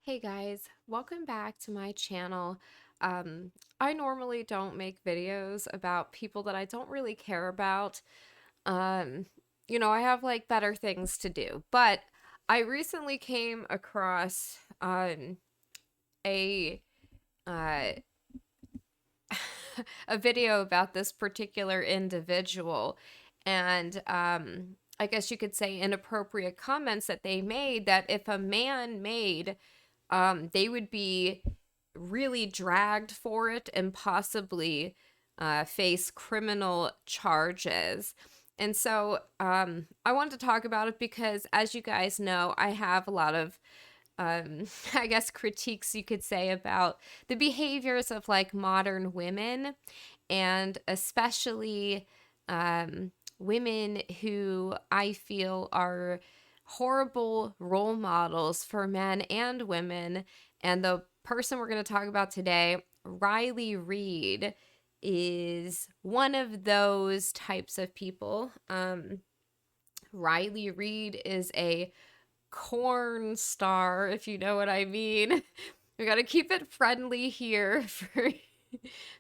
Hey guys, welcome back to my channel. I normally don't make videos about people that I don't really care about. Um, I have like better things to do, but I recently came across a uh, a video about this particular individual, and I guess you could say inappropriate comments that they made that if a man made, they would be really dragged for it and possibly face criminal charges. And so I wanted to talk about it because, as you guys know, I have a lot of, I guess, critiques you could say about the behaviors of like modern women, and especially women who I feel are horrible role models for men and women. And the person we're going to talk about today, Riley Reid, is one of those types of people. Riley Reid is a corn star, if you know what I mean. We got to keep it friendly here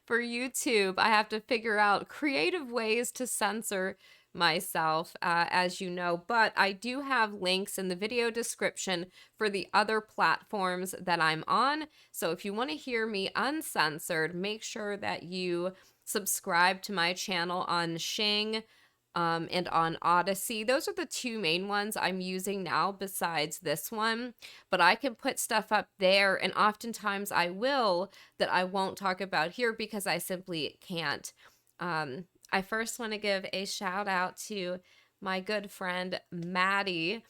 for YouTube. I have to figure out creative ways to censor myself, as you know, but I do have links in the video description for the other platforms that I'm on. So if you want to hear me uncensored, make sure that you subscribe to my channel on Shing, and on Odyssey. Those are the two main ones I'm using now besides this one, but I can put stuff up there, and oftentimes I will, that I won't talk about here because I simply can't. I first want to give a shout out to my good friend Maddie.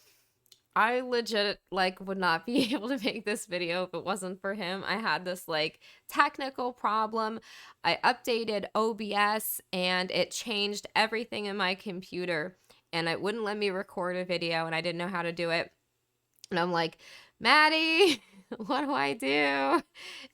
I legit like would not be able to make this video if it wasn't for him. I had this like technical problem. I updated OBS and it changed everything in my computer, and it wouldn't let me record a video, and I didn't know how to do it. And I'm like, Maddie, what do I do?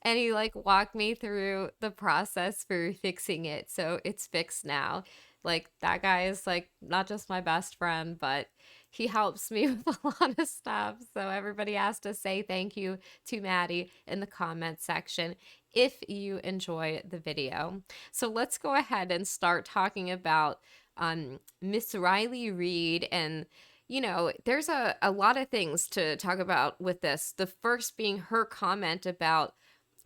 And he like walked me through the process for fixing it. So it's fixed now. Like that guy is like not just my best friend, but he helps me with a lot of stuff. So everybody has to say thank you to Maddie in the comment section if you enjoy the video. So let's go ahead and start talking about Miss Riley Reid. And there's a lot of things to talk about with this. The first being her comment about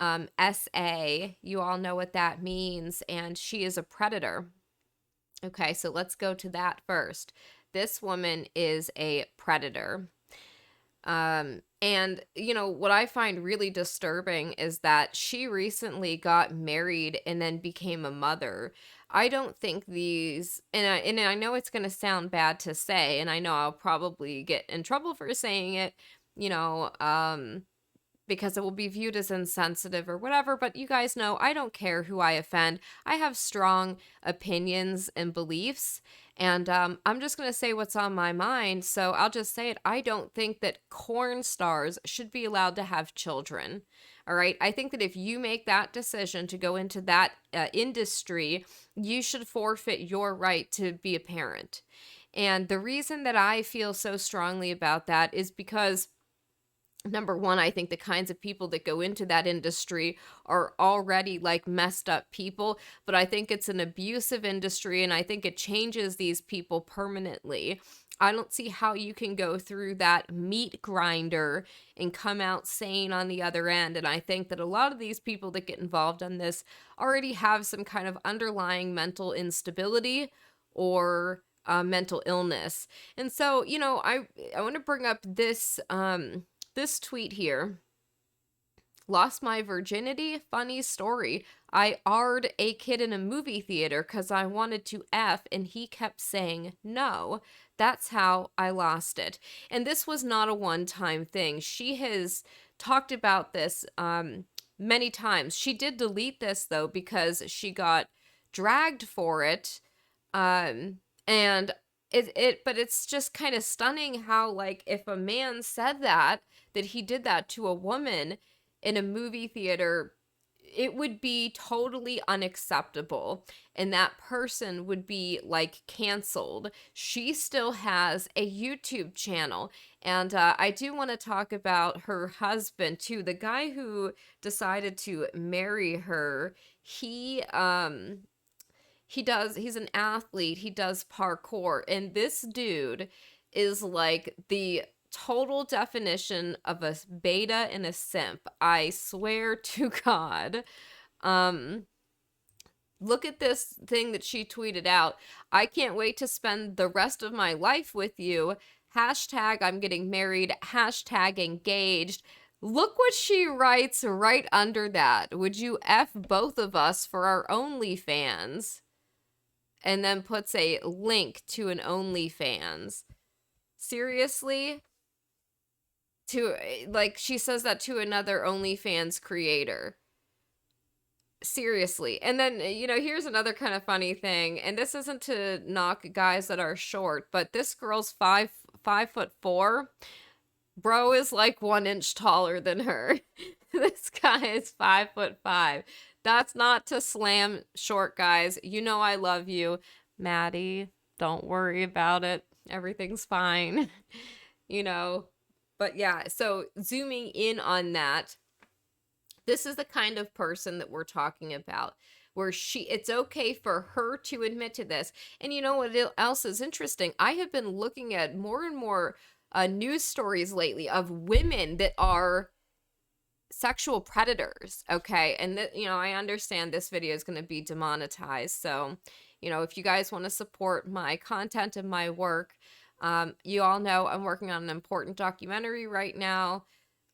SA. You all know what that means, and she is a predator. Okay, so let's go to that first. This woman is a predator. And what I find really disturbing is that she recently got married and then became a mother. I don't think these, and I know it's going to sound bad to say, and I know I'll probably get in trouble for saying it, you know, because it will be viewed as insensitive or whatever, but you guys know I don't care who I offend. I have strong opinions and beliefs, and I'm just going to say what's on my mind, so I'll just say it. I don't think that corn stars should be allowed to have children, all right? I think that if you make that decision to go into that industry, you should forfeit your right to be a parent. And the reason that I feel so strongly about that is because, number one, I think the kinds of people that go into that industry are already like messed up people, but I think it's an abusive industry, and I think it changes these people permanently. I don't see how you can go through that meat grinder and come out sane on the other end. And I think that a lot of these people that get involved in this already have some kind of underlying mental instability or mental illness. And so, I want to bring up this tweet here. Lost my virginity? Funny story. I R'd a kid in a movie theater because I wanted to F and he kept saying no. That's how I lost it. And this was not a one-time thing. She has talked about this many times. She did delete this though because she got dragged for it. And but it's just kind of stunning how, like, if a man said that he did that to a woman in a movie theater, it would be totally unacceptable, and that person would be like canceled. She still has a YouTube channel, and I do want to talk about her husband too. The guy who decided to marry her, he's an athlete, he does parkour, and this dude is like the total definition of a beta and a simp. I swear to God. Um, Look at this thing that she tweeted out. I can't wait to spend the rest of my life with you. Hashtag I'm getting married. Hashtag engaged. Look what she writes right under that. Would you F both of us for our OnlyFans? And then puts a link to an OnlyFans. Seriously? To, like, she says that to another OnlyFans creator. Seriously. And then, here's another kind of funny thing, and this isn't to knock guys that are short, but this girl's 5'4". Bro is like 1 inch taller than her. This guy is 5'5". That's not to slam short guys. You know I love you, Maddie. Don't worry about it. Everything's fine. you know. But yeah, so zooming in on that, this is the kind of person that we're talking about, where it's okay for her to admit to this. And you know what else is interesting? I have been looking at more and more news stories lately of women that are sexual predators, okay? And I understand this video is going to be demonetized, so if you guys want to support my content and my work, you all know I'm working on an important documentary right now.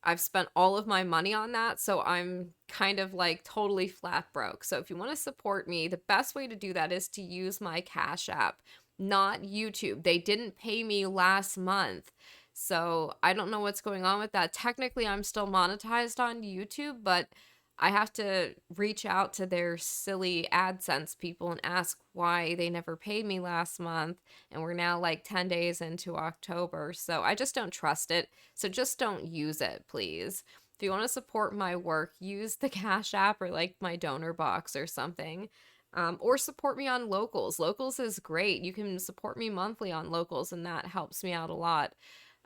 I've spent all of my money on that, so I'm kind of like totally flat broke. So if you want to support me, the best way to do that is to use my Cash App, not YouTube. They didn't pay me last month, so I don't know what's going on with that. Technically, I'm still monetized on YouTube, but I have to reach out to their silly AdSense people and ask why they never paid me last month. And we're now like 10 days into October. So I just don't trust it. So just don't use it, please. If you want to support my work, use the Cash App or like my donor box or something. Or support me on Locals. Locals is great. You can support me monthly on Locals, and that helps me out a lot.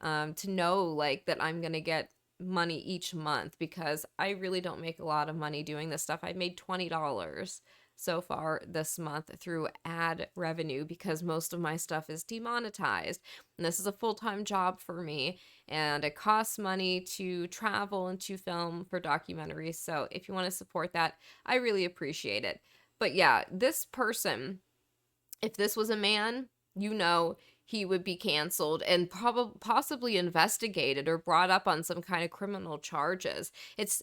To know like that I'm going to get money each month, because I really don't make a lot of money doing this stuff. I made $20 so far this month through ad revenue, because most of my stuff is demonetized, and this is a full-time job for me, and it costs money to travel and to film for documentaries. So if you want to support that, I really appreciate it. But yeah, this person, if this was a man, he would be canceled and possibly investigated or brought up on some kind of criminal charges.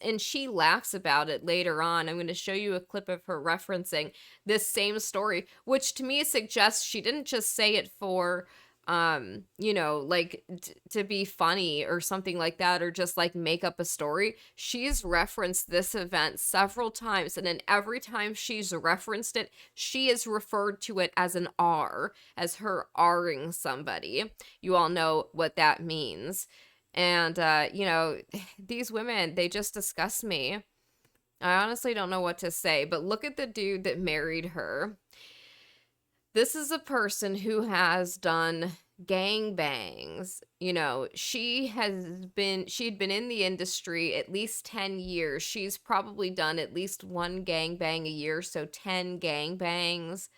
And she laughs about it later on. I'm going to show you a clip of her referencing this same story, which to me suggests she didn't just say it for like to be funny or something like that, or just like make up a story. She's referenced this event several times, and then every time she's referenced it, she has referred to it as an R, as her R-ing somebody. You all know what that means. And these women, they just disgust me. I honestly don't know what to say, but look at the dude that married her. This is a person who has done gangbangs. She'd been in the industry at least 10 years. She's probably done at least one gangbang a year, so 10 gangbangs,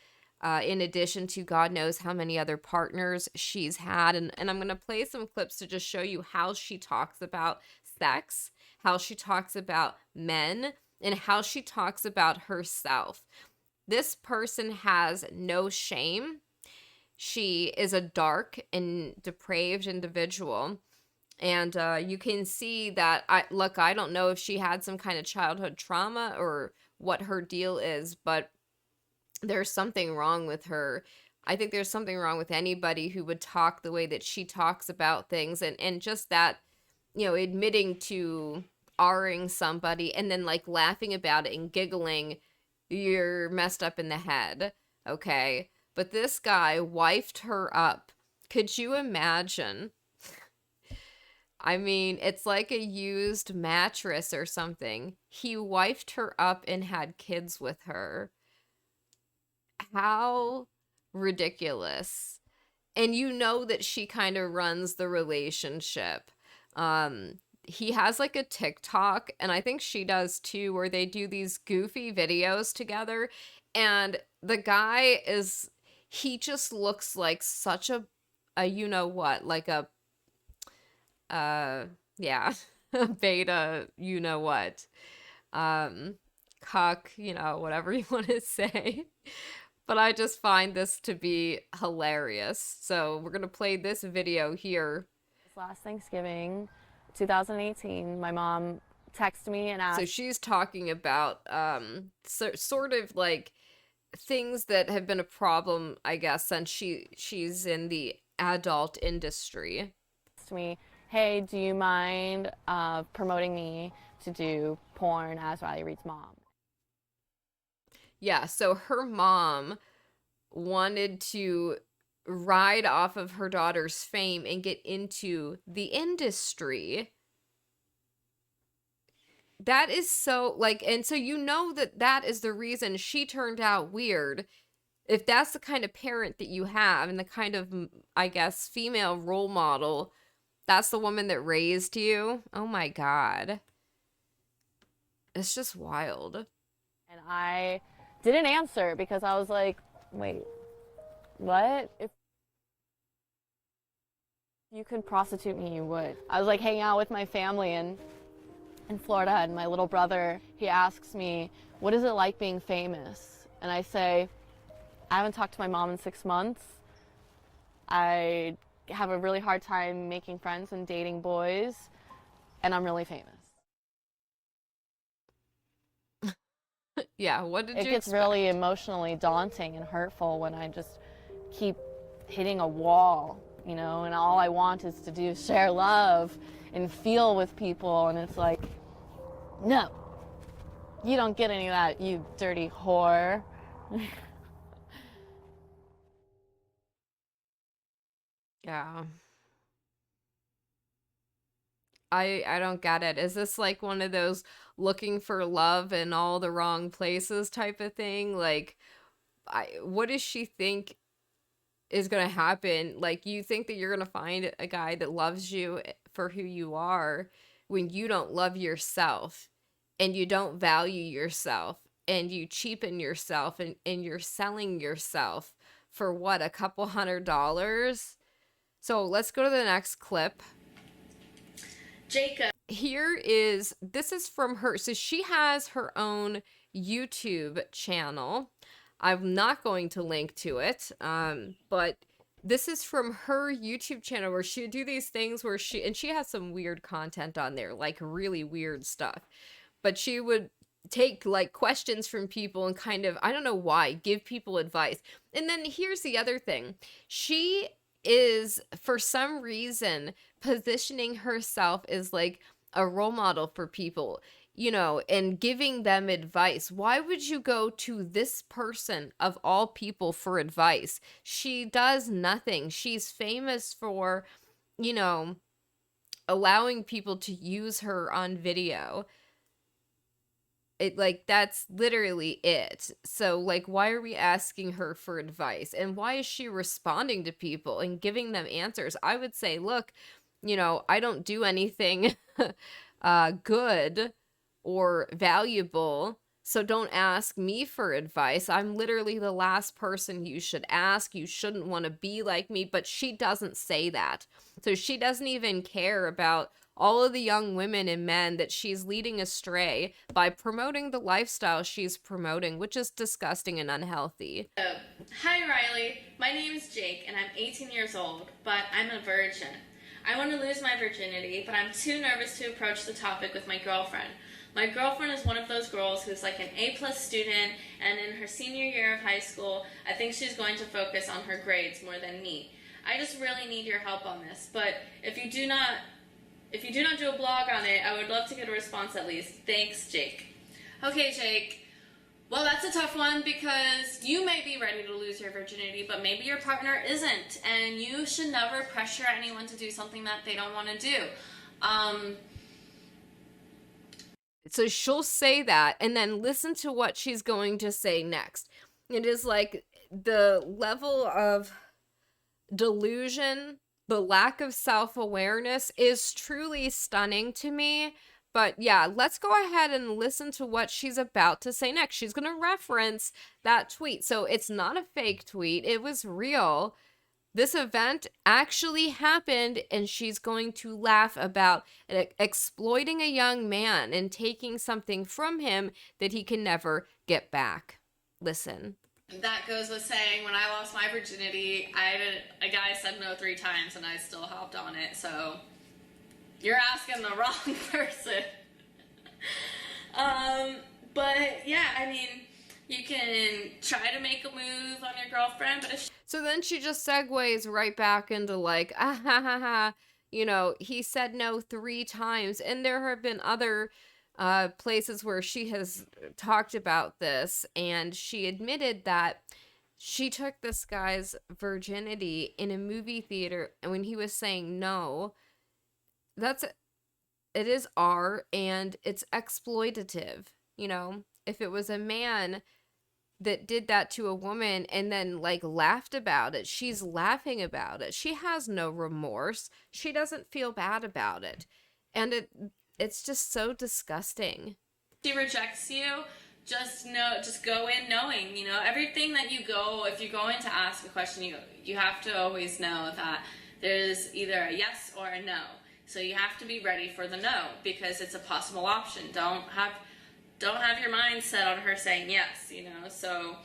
in addition to God knows how many other partners she's had. And I'm going to play some clips to just show you how she talks about sex, how she talks about men, and how she talks about herself. This person has no shame. She is a dark and depraved individual. And you can see that, I don't know if she had some kind of childhood trauma or what her deal is, but there's something wrong with her. I think there's something wrong with anybody who would talk the way that she talks about things. And just that, admitting to R-ing somebody and then like laughing about it and giggling, you're messed up in the head, okay? But this guy wifed her up. Could you imagine? I mean, it's like a used mattress or something. He wifed her up and had kids with her. How ridiculous. And you know that she kind of runs the relationship. He has like a TikTok, and I think she does too, where they do these goofy videos together. And the guy is, he just looks like such a you know what, like uh, yeah, a beta, you know what, um, cuck, you know, whatever you want to say. But I just find this to be hilarious. So we're going to play this video here. Last Thanksgiving, 2018, my mom texted me and asked. So she's talking about sort of like things that have been a problem, I guess, since she's in the adult industry. To me, hey, do you mind promoting me to do porn as Riley Reid's mom? Yeah, so her mom wanted to ride off of her daughter's fame and get into the industry. That is so, like, and so you know that that is the reason she turned out weird. If that's the kind of parent that you have and the kind of, I guess, female role model, that's the woman that raised you. Oh my God. It's just wild. And I didn't answer because I was like, wait, what? If you could prostitute me, you would. I was like hanging out with my family in Florida, and my little brother, he asks me, what is it like being famous? And I say, I haven't talked to my mom in 6 months. I have a really hard time making friends and dating boys, and I'm really famous. Yeah, what did you expect? It gets really emotionally daunting and hurtful when I just keep hitting a wall, you know, and all I want is to do share love and feel with people, and it's like, no, you don't get any of that, you dirty whore. Yeah. I don't get it. Is this like one of those looking for love in all the wrong places type of thing? Like, what does she think is going to happen? Like, you think that you're going to find a guy that loves you for who you are when you don't love yourself and you don't value yourself and you cheapen yourself and you're selling yourself for what, a couple $100? So let's go to the next clip. Jacob. This is from her. So she has her own YouTube channel. I'm not going to link to it. But this is from her YouTube channel where she would do these things where she has some weird content on there, like really weird stuff. But she would take like questions from people and kind of, I don't know why, give people advice. And then here's the other thing. She is, for some reason, positioning herself as like a role model for people, you know, and giving them advice. Why would you go to this person of all people for advice? She does nothing. She's famous for, you know, allowing people to use her on video. It, like, that's literally it. So, like, why are we asking her for advice? And why is she responding to people and giving them answers? I would say, look, you know, I don't do anything good or valuable, so don't ask me for advice. I'm literally the last person you should ask. You shouldn't want to be like me. But she doesn't say that. So she doesn't even care about all of the young women and men that she's leading astray by promoting the lifestyle she's promoting, which is disgusting and unhealthy. Hi, Riley. My name is Jake, and I'm 18 years old, but I'm a virgin. I want to lose my virginity, but I'm too nervous to approach the topic with my girlfriend. My girlfriend is one of those girls who's like an A+ student, and in her senior year of high school, I think she's going to focus on her grades more than me. I just really need your help on this, but if you do not do a blog on it, I would love to get a response at least. Thanks, Jake. Okay, Jake. Well, that's a tough one because you may be ready to lose your virginity, but maybe your partner isn't, and you should never pressure anyone to do something that they don't want to do. So she'll say that, and then listen to what she's going to say next. It is like the level of delusion, the lack of self-awareness is truly stunning to me. But yeah, let's go ahead and listen to what she's about to say next. She's going to reference that tweet. So it's not a fake tweet. It was real. This event actually happened, and she's going to laugh about exploiting a young man and taking something from him that he can never get back. Listen. That goes with saying, when I lost my virginity, a guy said no 3 times and I still hopped on it, so you're asking the wrong person. But yeah, I mean, you can try to make a move on your girlfriend, but if So then she just segues right back into like, ah ha ha ha, you know, he said no 3 times. And there have been other places where she has talked about this, and she admitted that she took this guy's virginity in a movie theater, and when he was saying no, it is R, and it's exploitative. You know, if it was a man that did that to a woman and then like laughed about it, she's laughing about it. She has no remorse. She doesn't feel bad about it. And it's just so disgusting. she rejects you, just go in knowing, you know, everything that if you're going to ask a question, you have to always know that there's either a yes or a no. So you have to be ready for the no, because it's a possible option. Don't have your mind set on her saying yes, you know, so,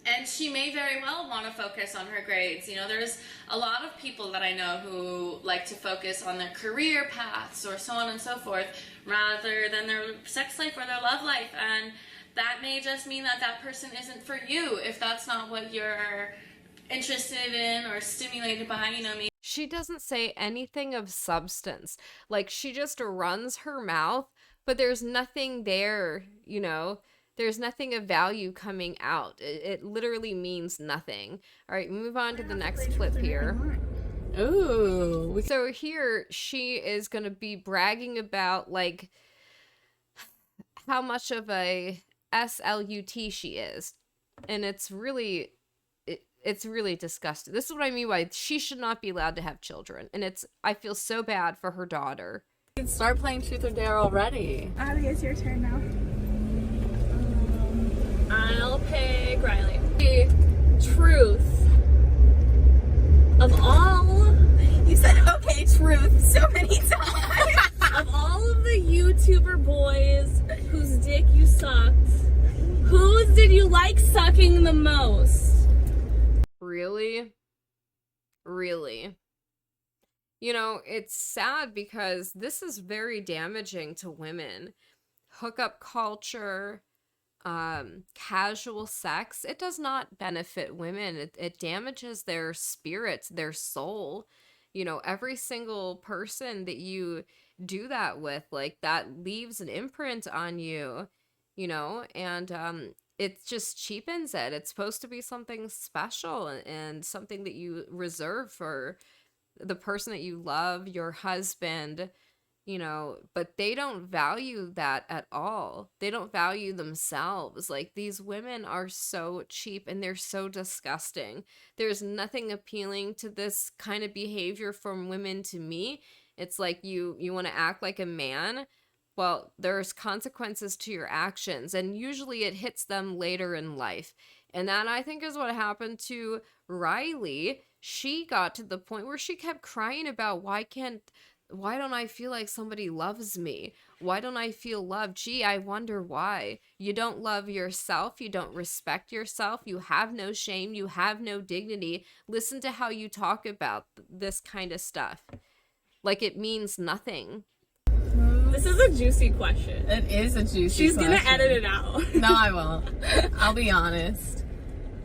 and she may very well want to focus on her grades. You know, there's a lot of people that I know who like to focus on their career paths or so on and so forth, rather than their sex life or their love life, and that may just mean that person isn't for you if that's not what you're interested in or stimulated by, you know, maybe. She doesn't say anything of substance. Like, she just runs her mouth, but there's nothing there, you know? There's nothing of value coming out. It literally means nothing. All right, move on to the next clip here. Ooh. So here, she is going to be bragging about, like, how much of a SLUT she is. And it's really disgusting. This is what I mean by she should not be allowed to have children. And I feel so bad for her daughter. You can start playing Truth or Dare already. Ali, it's your turn now. I'll pick Riley. Truth. Of all... You said okay, truth, so many times. Of all of the YouTuber boys whose dick you sucked, whose did you like sucking the most? Really? Really? You know, it's sad because this is very damaging to women. Hookup culture, casual sex, it does not benefit women. It damages their spirit, their soul. You know, every single person that you do that with, like, that leaves an imprint on you, you know, and it just cheapens it. It's supposed to be something special and something that you reserve for the person that you love, your husband, you know, but they don't value that at all. They don't value themselves. Like, these women are so cheap and they're so disgusting. There's nothing appealing to this kind of behavior from women to me. It's like you want to act like a man. Well, there's consequences to your actions, and usually it hits them later in life. And that, I think, is what happened to Riley. She got to the point where she kept crying about, why don't I feel like somebody loves me? Why don't I feel loved? Gee, I wonder why. You don't love yourself. You don't respect yourself. You have no shame. You have no dignity. Listen to how you talk about this kind of stuff. Like, it means nothing. This is a juicy question. It is a juicy She's question. gonna edit it out. No, I won't. I'll be honest.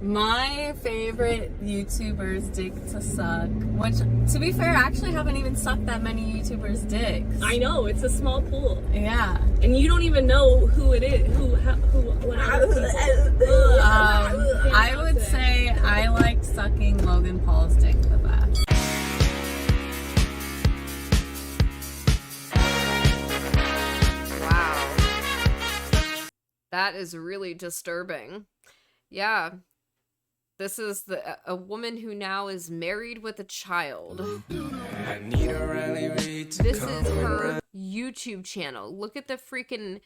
My favorite YouTuber's dick to suck, which, to be fair, I actually haven't even sucked that many YouTubers' dicks. I know, it's a small pool. Yeah. And you don't even know who it is, what other people. I would say I liked sucking Logan Paul's dick the best. That is really disturbing. Yeah. This is a woman who now is married with a child. I need a Riley Reid to This come is her around. YouTube channel. Look at the freaking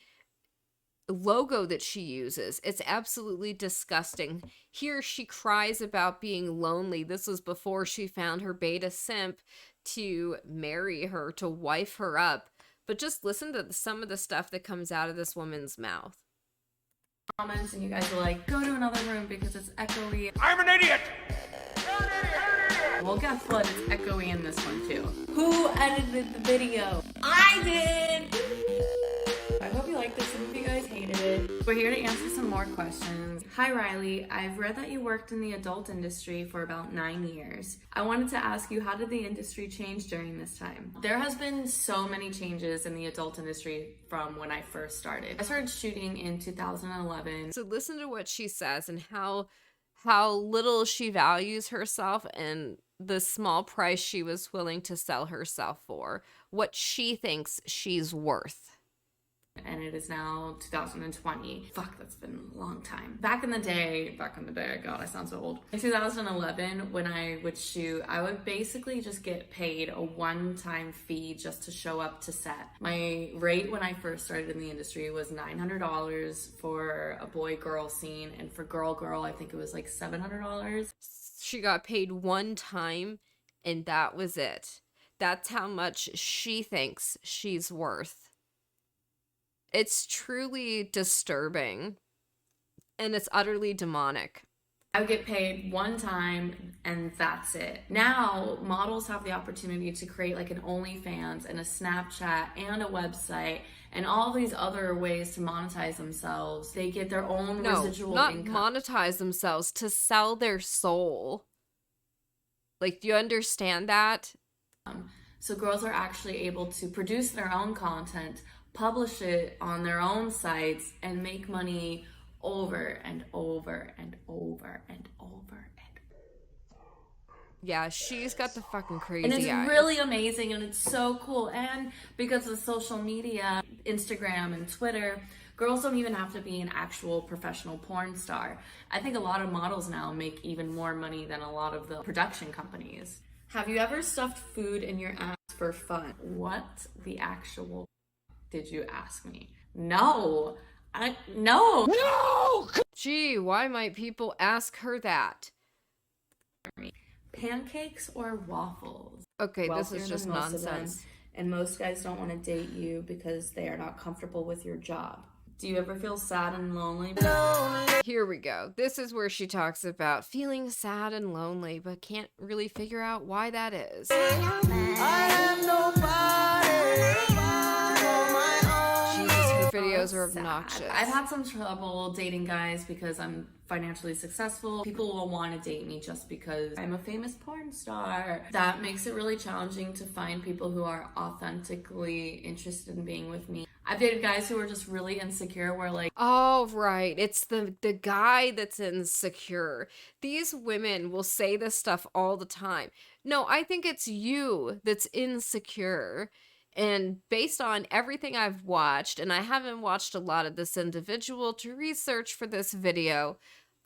logo that she uses. It's absolutely disgusting. Here she cries about being lonely. This was before she found her beta simp to marry her, to wife her up. But just listen to some of the stuff that comes out of this woman's mouth. Comments and you guys are like, go to another room because it's echoey. I'm an idiot! Well, guess what? It's echoey in this one too. Who edited the video? I did. I hope you liked this. Some of you guys hated it. We're here to answer some more questions. Hi Riley, I've read that you worked in the adult industry for about 9 years. I wanted to ask you, how did the industry change during this time? There has been so many changes in the adult industry from when I first started. I started shooting in 2011. So listen to what she says and how little she values herself and the small price she was willing to sell herself for, what she thinks she's worth. And it is now 2020. Fuck, that's been a long time. Back in the day, God, I sound so old. In 2011, when I would shoot, I would basically just get paid a one-time fee just to show up to set. My rate when I first started in the industry was $900 for a boy-girl scene, and for girl-girl, I think it was like $700. She got paid one time, and that was it. That's how much she thinks she's worth. It's truly disturbing, and it's utterly demonic. I would get paid one time and that's it. Now, models have the opportunity to create like an OnlyFans and a Snapchat and a website and all these other ways to monetize themselves. They get their own residual income. Not monetize themselves, to sell their soul. Like, do you understand that? So girls are actually able to produce their own content, publish it on their own sites, and make money over and over and over and over and yeah, she's got the fucking crazy and it's eyes. really amazing and it's so cool. And because of social media, Instagram and Twitter, girls don't even have to be an actual professional porn star. I think a lot of models now make even more money than a lot of the production companies. Have you ever stuffed food in your ass for fun? What the actual did you ask me? No. No. Gee, why might people ask her that? Pancakes or waffles? Okay, this Wealthier is just than most of them, nonsense. and most guys don't want to date you because they are not comfortable with your job. Do you ever feel sad and lonely? Here we go. This is where she talks about feeling sad and lonely, but can't really figure out why that is. Videos are obnoxious. I've had some trouble dating guys because I'm financially successful. People will want to date me just because I'm a famous porn star. That makes it really challenging to find people who are authentically interested in being with me. I've dated guys who are just really insecure, where like, oh, right. It's the guy that's insecure. These women will say this stuff all the time. No, I think it's you that's insecure. And based on everything I've watched, and I haven't watched a lot of this individual to research for this video,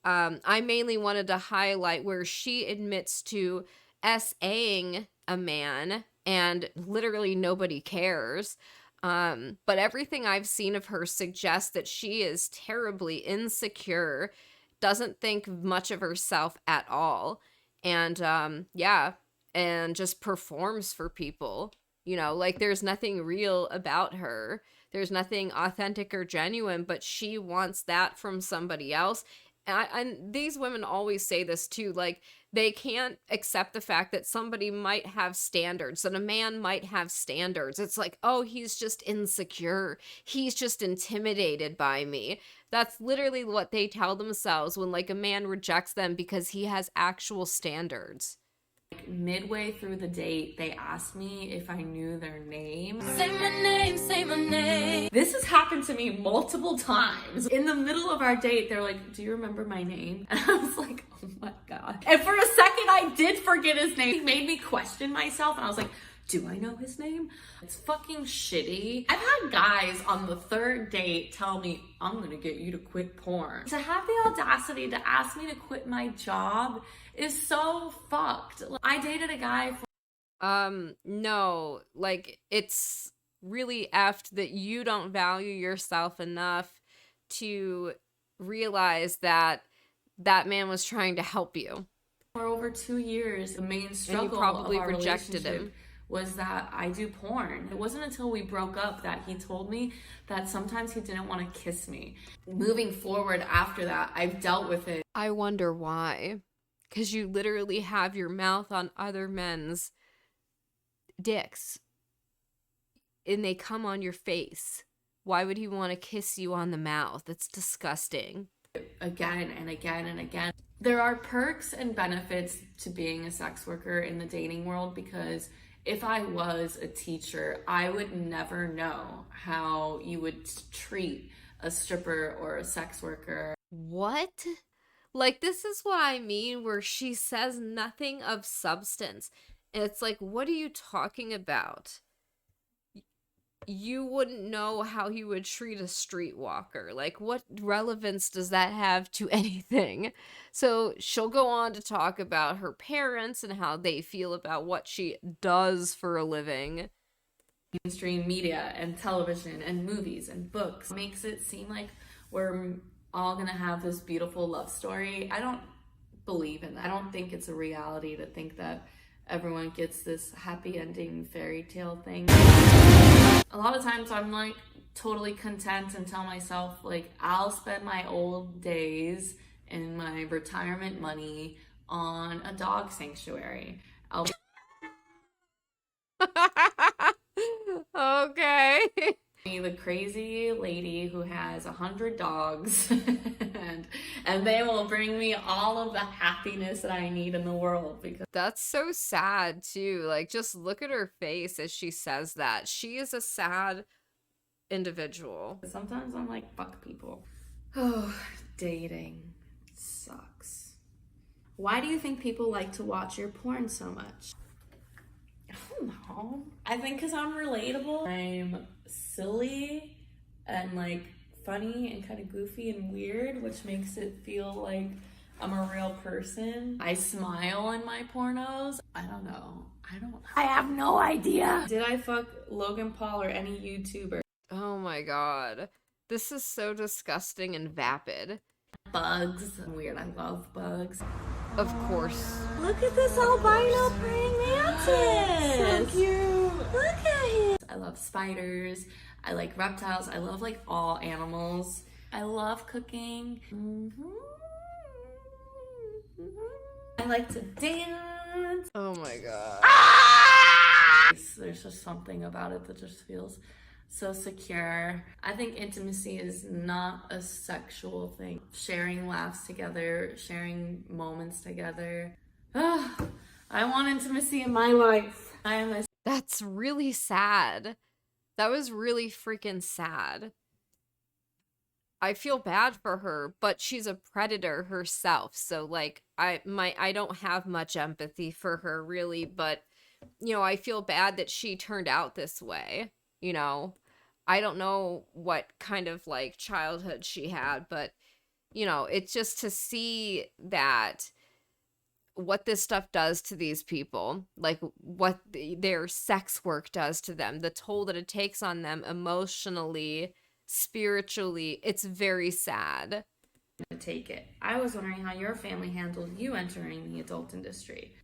I mainly wanted to highlight where she admits to SAing a man and literally nobody cares. But everything I've seen of her suggests that she is terribly insecure, doesn't think much of herself at all, and yeah, and just performs for people. You know, like there's nothing real about her. There's nothing authentic or genuine, but she wants that from somebody else. And these women always say this too, like they can't accept the fact that somebody might have standards, that a man might have standards. It's like, oh, he's just insecure. He's just intimidated by me. That's literally what they tell themselves when like a man rejects them because he has actual standards. midway through the date, they asked me if I knew their name. Say my name, say my name. This has happened to me multiple times. In the middle of our date, they're like, do you remember my name? And I was like, oh my God. And for a second, I did forget his name. It made me question myself. And I was like, Do I know his name? It's fucking shitty. I've had guys on the third date tell me, I'm gonna get you to quit porn. To have the audacity to ask me to quit my job is so fucked. I dated a guy for no, like, it's really effed that you don't value yourself enough to realize that that man was trying to help you. For over 2 years. The main struggle And you probably of our rejected relationship him. was that I do porn. It wasn't until we broke up that he told me that sometimes he didn't want to kiss me. Moving forward after that, I've dealt with it. I wonder why. Because you literally have your mouth on other men's dicks. And they come on your face. Why would he want to kiss you on the mouth? It's disgusting. Again and again and again. There are perks and benefits to being a sex worker in the dating world, because if I was a teacher, I would never know how you would treat a stripper or a sex worker. What? Like, this is what I mean, where she says nothing of substance. And it's like, what are you talking about? You wouldn't know how he would treat a streetwalker. Like, what relevance does that have to anything? So she'll go on to talk about her parents and how they feel about what she does for a living. Mainstream media and television and movies and books makes it seem like we're all gonna have this beautiful love story. I don't believe in that. I don't think it's a reality to think that everyone gets this happy ending fairy tale thing. A lot of times I'm like totally content and tell myself, like, I'll spend my old days and my retirement money on a dog sanctuary. I'll Okay. be the crazy lady who has 100 dogs and they will bring me all of the happiness that I need in the world. Because That's so sad too. Like, just look at her face as she says that. She is a sad individual. sometimes I'm like, fuck people. Oh, dating sucks. Why do you think people like to watch your porn so much? I don't know. I think because I'm relatable. I'm silly and like funny and kind of goofy and weird, which makes it feel like I'm a real person. I smile in my pornos. I don't know. I have no idea. Did I fuck Logan Paul or any YouTuber? Oh my god. This is so disgusting and vapid. Bugs. Weird. I love bugs. Of course. Look at this albino praying mantis. So cute. Look at him. I love spiders. I like reptiles. I love like all animals. I love cooking. I like to dance. Oh my god. There's just something about it that just feels so secure. I think intimacy is not a sexual thing. Sharing laughs together, sharing moments together. I want intimacy in my life. I am a That's really sad. That was really freaking sad. I feel bad for her, but she's a predator herself. So like I don't have much empathy for her really, but you know, I feel bad that she turned out this way, you know. I don't know what kind of like childhood she had, but you know, it's just to see that what this stuff does to these people, like what their sex work does to them, the toll that it takes on them emotionally, spiritually, it's very sad. take it. I was wondering how your family handled you entering the adult industry.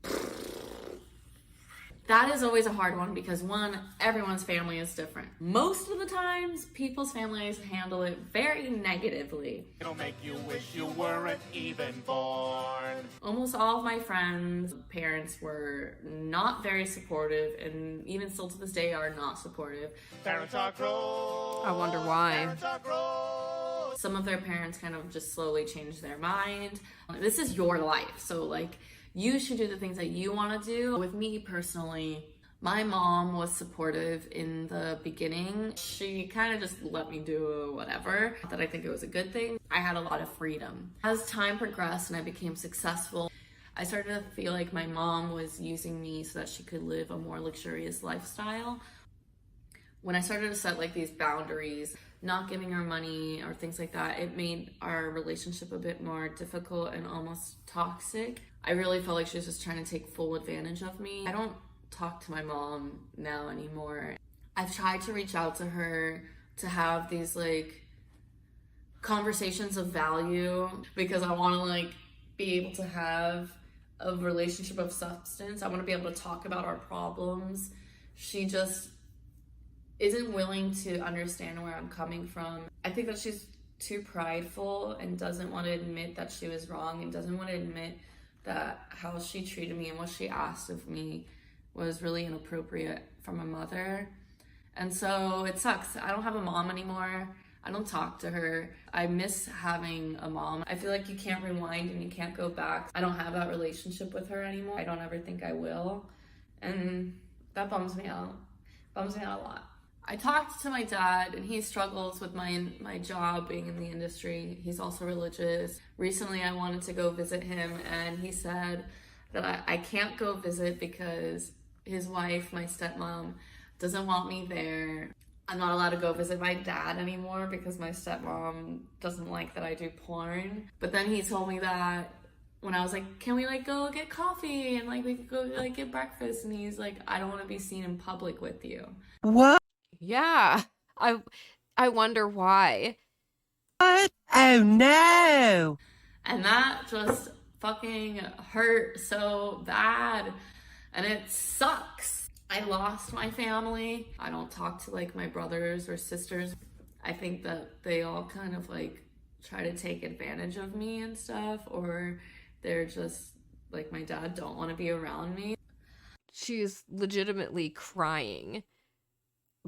That is always a hard one because one, everyone's family is different. Most of the times, people's families handle it very negatively. It'll make you wish you weren't even born. Almost all of my friends' parents were not very supportive, and even still to this day are not supportive. Parents are gross. I wonder why. Parents are gross. Some of their parents kind of just slowly changed their mind. This is your life, so like, you should do the things that you want to do. With me personally, my mom was supportive in the beginning. She kind of just let me do whatever. Not that I think it was a good thing. I had a lot of freedom. As time progressed and I became successful, I started to feel like my mom was using me so that she could live a more luxurious lifestyle. When I started to set like these boundaries, not giving her money or things like that, it made our relationship a bit more difficult and almost toxic. I really felt like she was just trying to take full advantage of me. I don't talk to my mom now anymore. I've tried to reach out to her to have these like conversations of value because I want to like be able to have a relationship of substance. I want to be able to talk about our problems. She just isn't willing to understand where I'm coming from. I think that she's too prideful and doesn't want to admit that she was wrong and doesn't want to admit that how she treated me and what she asked of me was really inappropriate from a mother. And so it sucks. I don't have a mom anymore. I don't talk to her. I miss having a mom. I feel like you can't rewind and you can't go back. I don't have that relationship with her anymore. I don't ever think I will. And that bums me out. Bums me out a lot. I talked to my dad and he struggles with my job being in the industry. He's also religious. Recently I wanted to go visit him and he said that I can't go visit because his wife, my stepmom, doesn't want me there. I'm not allowed to go visit my dad anymore because my stepmom doesn't like that I do porn. But then he told me that when I was like, can we like go get coffee and like we could go like get breakfast? And he's like, I don't want to be seen in public with you. What? Yeah. I wonder why. What? Oh no. And that just fucking hurt so bad. And it sucks. I lost my family. I don't talk to like my brothers or sisters. I think that they all kind of like try to take advantage of me and stuff, or they're just like, my dad don't want to be around me. She's legitimately crying,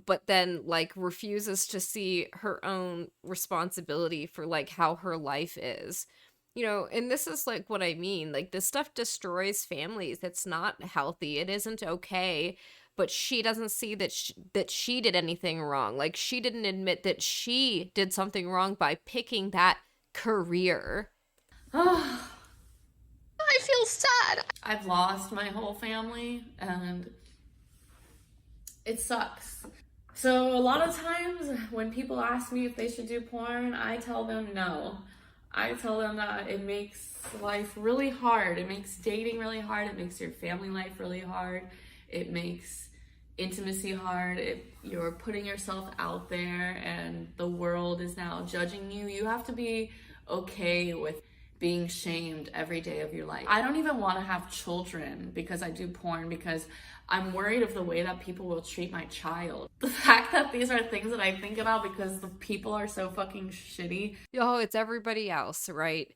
but then like refuses to see her own responsibility for like how her life is. You know, and this is like what I mean. Like this stuff destroys families. It's not healthy. It isn't okay. But she doesn't see that she did anything wrong. Like she didn't admit that she did something wrong by picking that career. I feel sad. I've lost my whole family and it sucks. So a lot of times when people ask me if they should do porn, I tell them no. I tell them that it makes life really hard. It makes dating really hard. It makes your family life really hard. It makes intimacy hard. You're putting yourself out there and the world is now judging you. You have to be okay with being shamed every day of your life. I don't even want to have children because I do porn because I'm worried of the way that people will treat my child. The fact that these are things that I think about because the people are so fucking shitty. Oh, it's everybody else, right?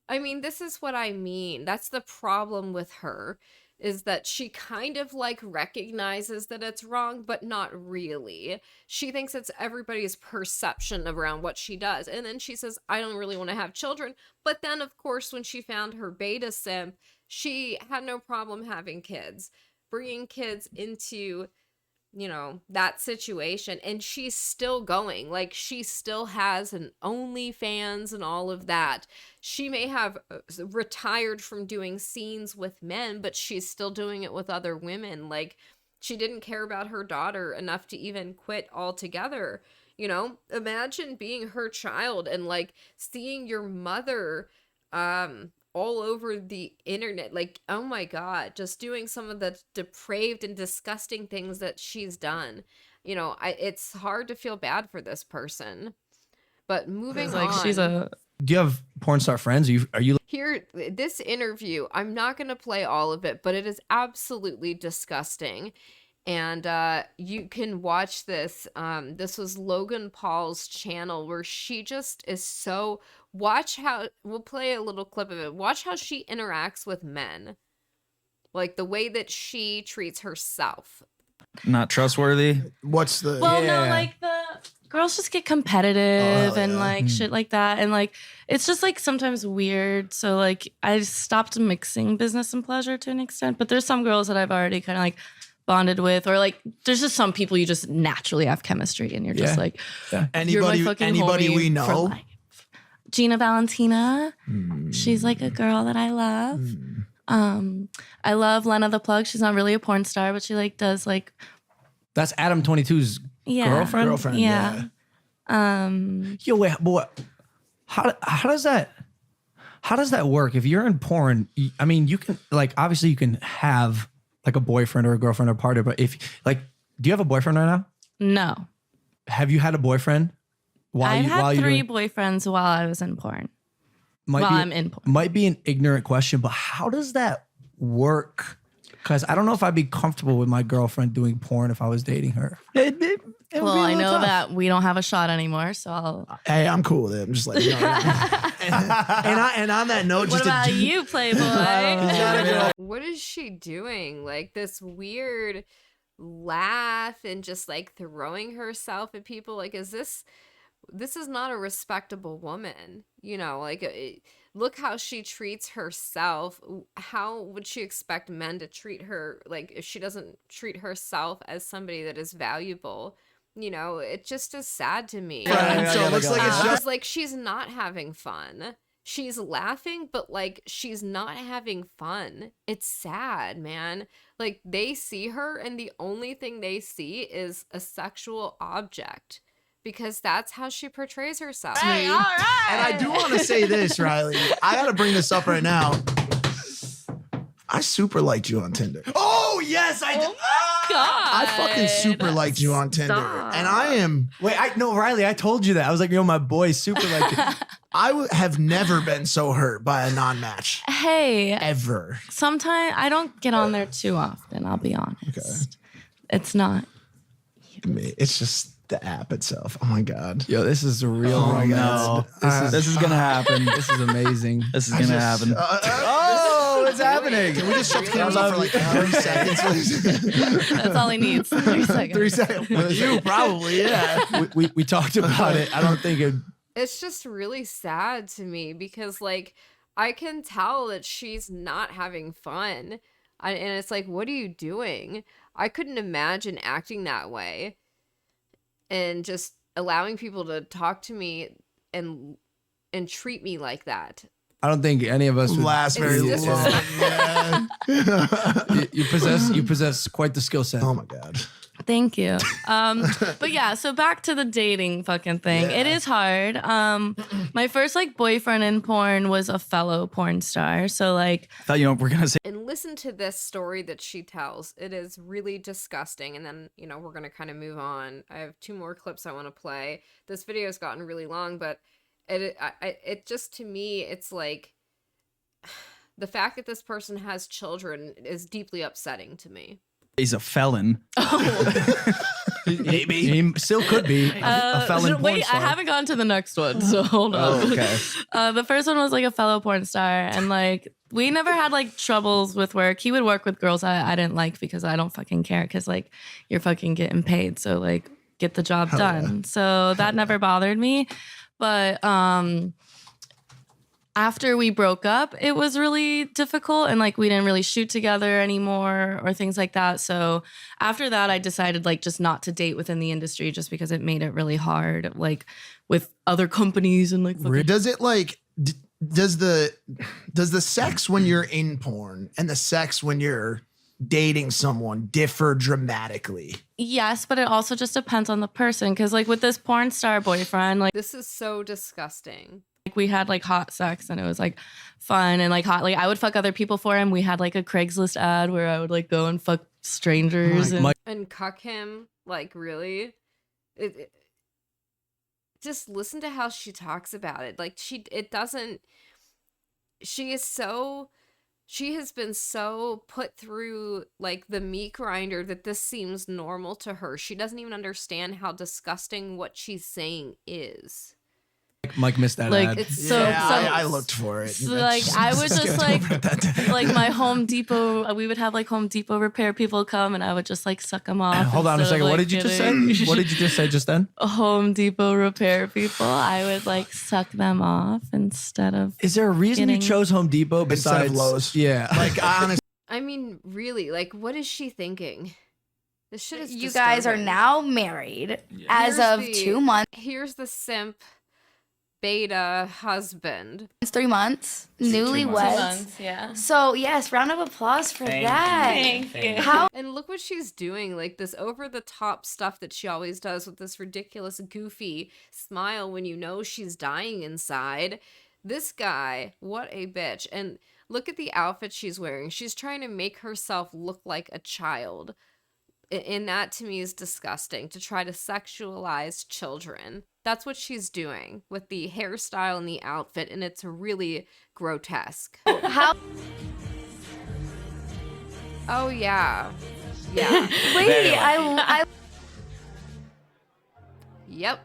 I mean, this is what I mean. That's the problem with her, is that she kind of like recognizes that it's wrong, but not really. She thinks it's everybody's perception around what she does. And then she says, I don't really want to have children. But then, of course, when she found her beta simp, she had no problem having kids, bringing kids into, you know, that situation. And she's still going. Like, she still has an OnlyFans and all of that. She may have retired from doing scenes with men, but she's still doing it with other women. Like, she didn't care about her daughter enough to even quit altogether. You know, imagine being her child and like seeing your mother all over the internet. Like, oh my God, just doing some of the depraved and disgusting things that she's done. You know, it's hard to feel bad for this person. But moving like on. She's a. Do you have porn star friends? Are you here? This interview, I'm not going to play all of it, but it is absolutely disgusting. And you can watch this. This was Logan Paul's channel where she just is so. Watch how. We'll play a little clip of it. Watch how she interacts with men. Like the way that she treats herself. not trustworthy? What's the? Well, no, like the girls just get competitive and like shit like that, and like it's just like sometimes weird. So like I've stopped mixing business and pleasure to an extent, but there's some girls that I've already kind of like bonded with, or like there's just some people you just naturally have chemistry and you're just like anybody we know. Gina Valentina, she's like a girl that I love. I love Lena the Plug. She's not really a porn star, but she like does like That's Adam 22's girlfriend. Girlfriend. yeah. Yo, wait, boy. How does that work? If you're in porn, I mean, you can like obviously you can have like a boyfriend or a girlfriend or partner, but if like, do you have a boyfriend right now? No. Have you had a boyfriend? I've had 3 boyfriends while I was in porn. I'm in porn. Might be an ignorant question, but how does that work? Because I don't know if I'd be comfortable with my girlfriend doing porn if I was dating her. It would Well, be a I little know tough. that we don't have a shot anymore, so I'll. Hey, I'm cool with it. I'm just like, you know, and on that note, What just about you, Playboy? What is she doing? Like this weird laugh and just like throwing herself at people. Like, is this is not a respectable woman, you know, like look how she treats herself. How would she expect men to treat her? Like if she doesn't treat herself as somebody that is valuable, you know, it just is sad to me. So it looks like it's just Like she's not having fun. She's laughing, but like she's not having fun. It's sad, man. Like they see her and the only thing they see is a sexual object. Because that's how she portrays herself. Hey, all right. And I do want to say this, Riley. I got to bring this up right now. I super liked you on Tinder. Oh, yes, I did. Oh my God. I fucking super liked you on Tinder. Stop. And I am. Wait, Riley, I told you that. I was like, yo, my boy super like it. Have never been so hurt by a non-match. Hey. Ever. Sometimes I don't get on there too often, I'll be honest. Okay. It's not. It's just the app itself. Oh my God. Yo, this is a real. Oh my God. This is gonna happen. This is amazing. This is gonna happen. Oh, what's happening? Can we just shut the cameras off for like 30 seconds, please? That's all he needs. 3 seconds. 3 seconds. You probably, yeah. We talked about it. I don't think it. It's just really sad to me because like I can tell that she's not having fun. And it's like, what are you doing? I couldn't imagine acting that way and just allowing people to talk to me and treat me like that. I don't think any of us would Last very It's long. Yeah. you possess quite the skill set. Oh my God. Thank you. But yeah, so back to the dating fucking thing. Yeah. It is hard. My first like boyfriend in porn was a fellow porn star. So like I thought we're gonna say. And listen to this story that she tells. It is really disgusting. And then, you know, we're going to kind of move on. I have 2 more clips I want to play. This video has gotten really long, but it just, to me, it's like the fact that this person has children is deeply upsetting to me. He's a felon. Maybe. He still could be a felon porn wait, star. I haven't gone to the next one, so hold on. Oh, okay. The first one was like a fellow porn star, and like we never had like troubles with work. He would work with girls I didn't like because I don't fucking care because like you're fucking getting paid, so like get the job done. Yeah. So that never bothered me. But after we broke up, it was really difficult and like we didn't really shoot together anymore or things like that. So after that, I decided like just not to date within the industry just because it made it really hard, like with other companies and like. Does it like, does the sex when you're in porn and the sex when you're dating someone differ dramatically? Yes, but it also just depends on the person. Cause like with this porn star boyfriend, like this is so disgusting. We had like hot sex and it was like fun and like hot. Like I would fuck other people for him. We had like a Craigslist ad where I would like go and fuck strangers and cuck him. Like really, just listen to how she talks about it. Like she has been so put through like the meat grinder that this seems normal to her. She doesn't even understand how disgusting what she's saying is. Mike missed that like ad. it's so, I looked for it. So like I would just like my Home Depot, we would have like Home Depot repair people come and I would just like suck them off. Hold on a second. What did you just say? What did you just say just then? Home Depot repair people, I would like suck them off instead of. Is there a reason you chose Home Depot besides Lowe's? Yeah. Like honestly, I mean, really, like what is she thinking? This shit is You guys are disturbing. now married as of 2 months. Here's the simp beta husband. It's 3 months. 2 Newlyweds. months, yeah. So yes, round of applause for that. Thank you. How And look what she's doing, like this over the top stuff that she always does with this ridiculous, goofy smile when you know she's dying inside. This guy, what a bitch. And look at the outfit she's wearing. She's trying to make herself look like a child. And that to me is disgusting, to try to sexualize children. That's what she's doing with the hairstyle and the outfit, and it's really grotesque. how Oh, yeah. Yeah. wait, I Yep.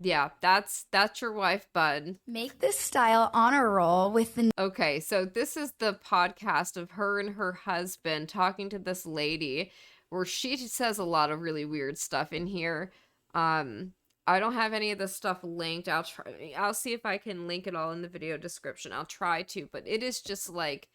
Yeah, that's your wife, bud. make this style honor roll with the Okay, so this is the podcast of her and her husband talking to this lady where she says a lot of really weird stuff in here. I don't have any of this stuff linked. I'll see if I can link it all in the video description. I'll try to, but it is just like,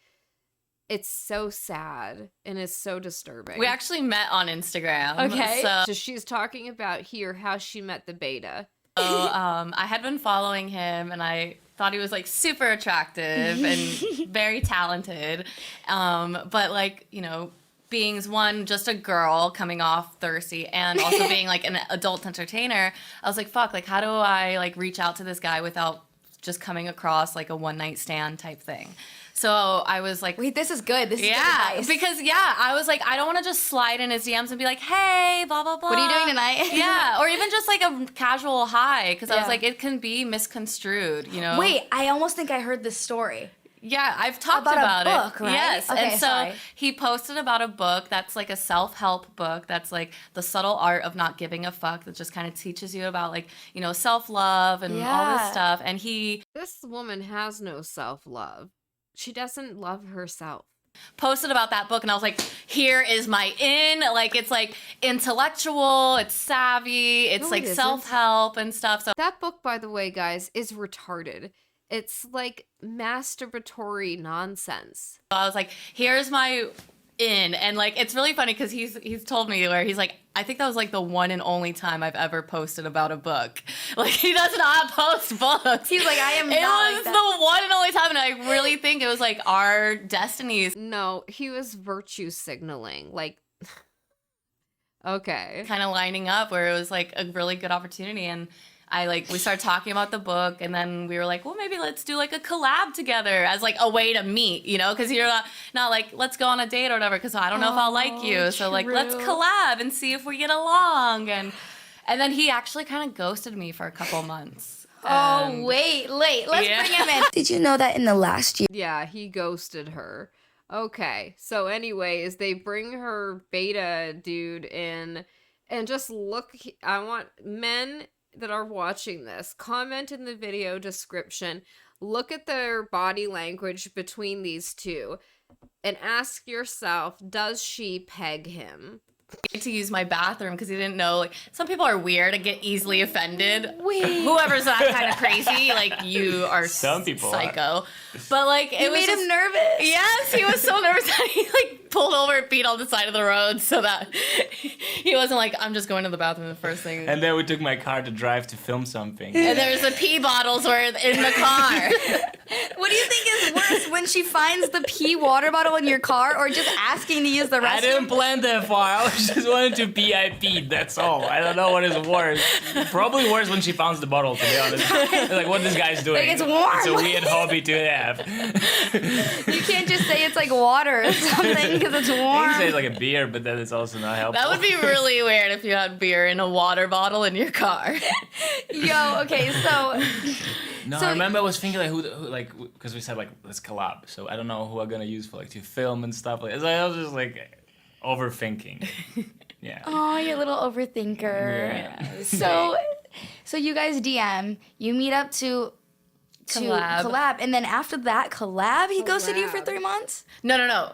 it's so sad and it's so disturbing. We actually met on Instagram. Okay. So she's talking about here how she met the beta. So I had been following him and I thought he was like super attractive and very talented. But like, you know, being one, just a girl coming off thirsty and also being like an adult entertainer, I was like, fuck, like how do I like reach out to this guy without just coming across like a one night stand type thing? So I was like, wait, this is good. This is good yeah, advice. because I was like, I don't want to just slide in his DMs and be like, hey, blah, blah, blah. What are you doing tonight? Yeah, or even just like a casual hi, because I Yeah. was like, it can be misconstrued, you know? Wait, I almost think I heard this story. Yeah, I've talked About a about book, it. right? Yes, Okay, and so sorry. he posted about a book that's like a self-help book that's like the subtle art of not giving a fuck, that just kind of teaches you about like, you know, self-love and all Yeah. this stuff. And he This woman has no self-love. She doesn't love herself. posted about that book and I was like, here is my in. Like it's like intellectual, it's savvy, it's No, like it isn't. self-help and stuff. So That book, by the way, guys, is retarded. It's like masturbatory nonsense. I was like, here's my in. And like it's really funny because he's told me where he's like, I think that was like the one and only time I've ever posted about a book. Like he does not post books. He's like, I am It not was like the one and only time, and I really think it was like our destinies No, he was virtue signaling. Like, okay. kind of lining up where it was like a really good opportunity. And we started talking about the book, and then we were like, well, maybe let's do like a collab together as like a way to meet, you know, because you're not like, let's go on a date or whatever, because I don't know if I'll like you. So like, let's true. collab and see if we get along. And then he actually kind of ghosted me for a couple months. Oh, wait, let's Yeah. bring him in. Did you know that in the last year? Yeah, he ghosted her. Okay, so anyways, they bring her beta dude in, and just look, I want men that are watching this, comment in the video description, look at their body language between these two, and ask yourself, does she peg him? To use my bathroom because he didn't know. Like some people are weird and get easily offended. Wait. Whoever's that kind of crazy, like you are Some people psycho. But like it You was made just, him nervous. Yes, he was so nervous that he like pulled over and peed on the side of the road so that he wasn't like, I'm just going to the bathroom the first thing. And then we took my car to drive to film something. And there's the pee bottles were in the car. What do you think is worse, when she finds the pee water bottle in your car, or just asking to use the restroom? I didn't plan that far. I just wanted to pee. I peed. That's all. I don't know what is worse. Probably worse when she found the bottle, to be honest. Like what this guy's doing. Like, it's warm. It's a weird hobby to have. You can't just say it's like water or something because it's You warm. can say it's like a beer, but then it's also not helpful. That would be really weird if you had beer in a water bottle in your car. Yo, okay, so No, So- I remember I was thinking like who like because we said like let's collab. So I don't know who I'm gonna use for like to film and stuff. Like so I was just like overthinking. Yeah. oh, you're a little overthinker. Yeah. So you guys DM, you meet up to collab, and then after that collab, he ghosted you for 3 months. No.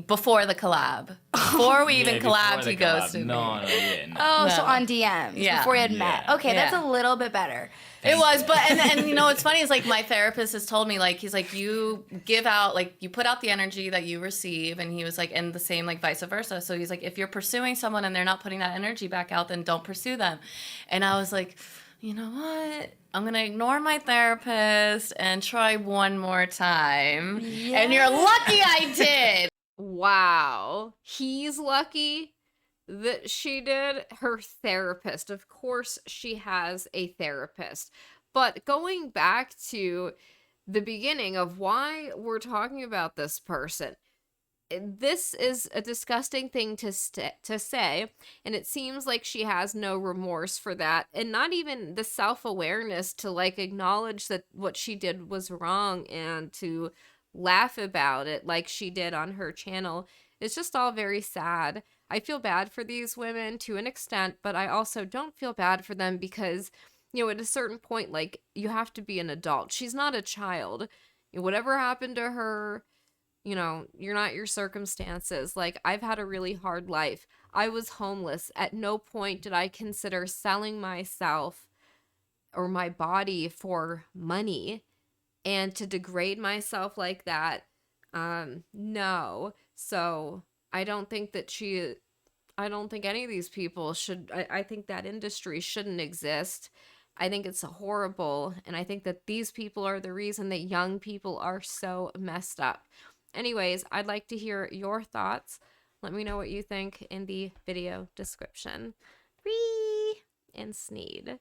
Before the collab. Before we even Yeah, before collabed, the he collab. ghosted me. No, yeah, no. Oh, so No. on DMs Yeah. before you had met. Yeah. Okay, that's Yeah. a little bit better. It was, but and you know what's funny is like my therapist has told me like he's like you give out like you put out the energy that you receive, and he was like and the same like vice versa. So he's like if you're pursuing someone and they're not putting that energy back out, then don't pursue them. And I was like, you know what? I'm gonna ignore my therapist and try one more time. Yeah. And you're lucky I did. Wow, he's lucky that she did. Her therapist, of course she has a therapist. But going back to the beginning of why we're talking about this person, this is a disgusting thing to say, and it seems like she has no remorse for that, and not even the self-awareness to like acknowledge that what she did was wrong and to laugh about it like she did on her channel. It's just all very sad. I feel bad for these women to an extent, but I also don't feel bad for them because, you know, at a certain point, like, you have to be an adult. She's not a child. You know, whatever happened to her, you know, you're not your circumstances. Like, I've had a really hard life. I was homeless. At no point did I consider selling myself or my body for money. And to degrade myself like that, no. So I don't think that I don't think any of these people should, I think that industry shouldn't exist. I think it's horrible. And I think that these people are the reason that young people are so messed up. Anyways, I'd like to hear your thoughts. Let me know what you think in the video description. Ree and Sneed.